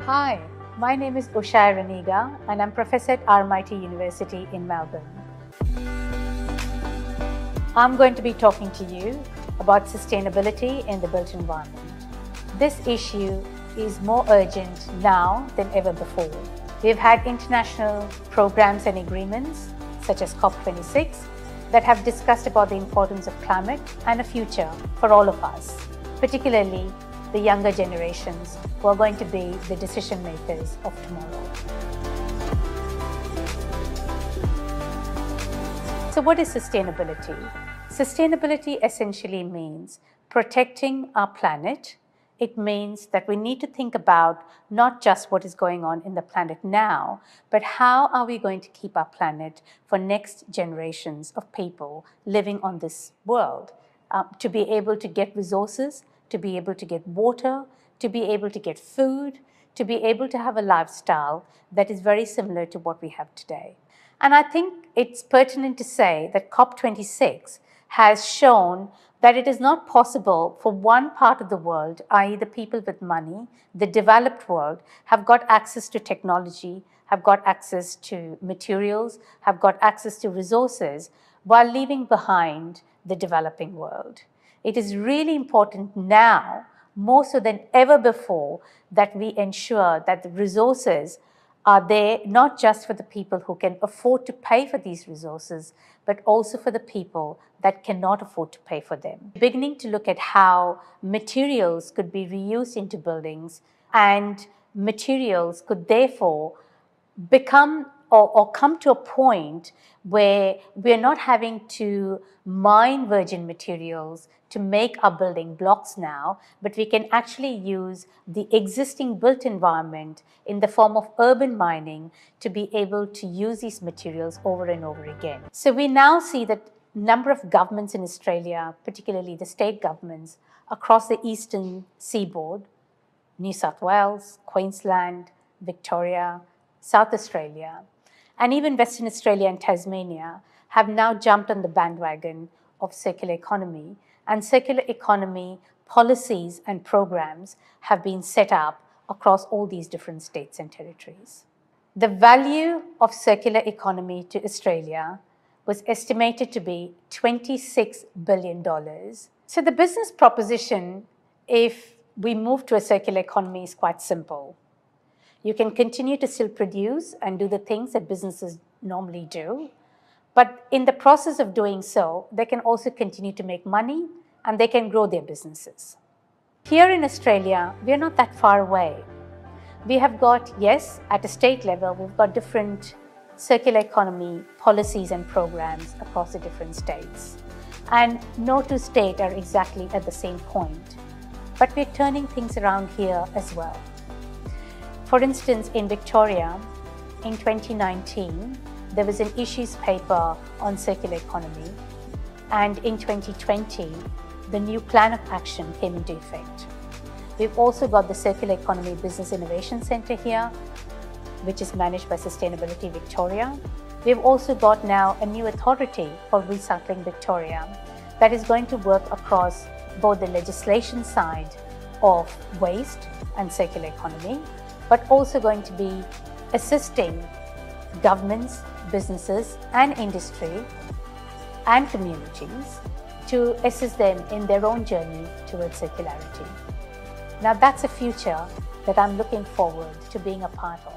Hi, my name is Usha Dyer-Raniga and I'm Professor at RMIT University in Melbourne. I'm going to be talking to you about sustainability in the built environment. This issue is more urgent now than ever before. We've had international programs and agreements such as COP26 that have discussed about the importance of climate and a future for all of us, particularly the younger generations who are going to be the decision makers of tomorrow. So what is sustainability? Sustainability essentially means protecting our planet. It means that we need to think about not just what is going on in the planet now, but how are we going to keep our planet for next generations of people living on this world, to be able to get resources, to be able to get water, to be able to get food, to be able to have a lifestyle that is very similar to what we have today. And I think it's pertinent to say that COP26 has shown that it is not possible for one part of the world, i.e. the people with money, the developed world, have got access to technology, have got access to materials, have got access to resources, while leaving behind the developing world. It is really important now, more so than ever before, that we ensure that the resources are there not just for the people who can afford to pay for these resources, but also for the people that cannot afford to pay for them. Beginning to look at how materials could be reused into buildings, and materials could therefore become or come to a point where we're not having to mine virgin materials to make our building blocks now, but we can actually use the existing built environment in the form of urban mining to be able to use these materials over and over again. So we now see that a number of governments in Australia, particularly the state governments across the eastern seaboard, New South Wales, Queensland, Victoria, South Australia, and even Western Australia and Tasmania have now jumped on the bandwagon of circular economy, and circular economy policies and programs have been set up across all these different states and territories. The value of circular economy to Australia was estimated to be $26 billion. So the business proposition, if we move to a circular economy, is quite simple. You can continue to still produce and do the things that businesses normally do, but in the process of doing so, they can also continue to make money and they can grow their businesses. Here in Australia, we're not that far away. We have got, yes, at a state level, we've got different circular economy policies and programs across the different states. And no two states are exactly at the same point, but we're turning things around here as well. For instance, in Victoria, in 2019, there was an issues paper on circular economy, and in 2020, the new plan of action came into effect. We've also got the Circular Economy Business Innovation Centre here, which is managed by Sustainability Victoria. We've also got now a new authority called Recycling Victoria that is going to work across both the legislation side of waste and circular economy, but also going to be assisting governments, businesses and industry and communities to assist them in their own journey towards circularity. Now that's a future that I'm looking forward to being a part of.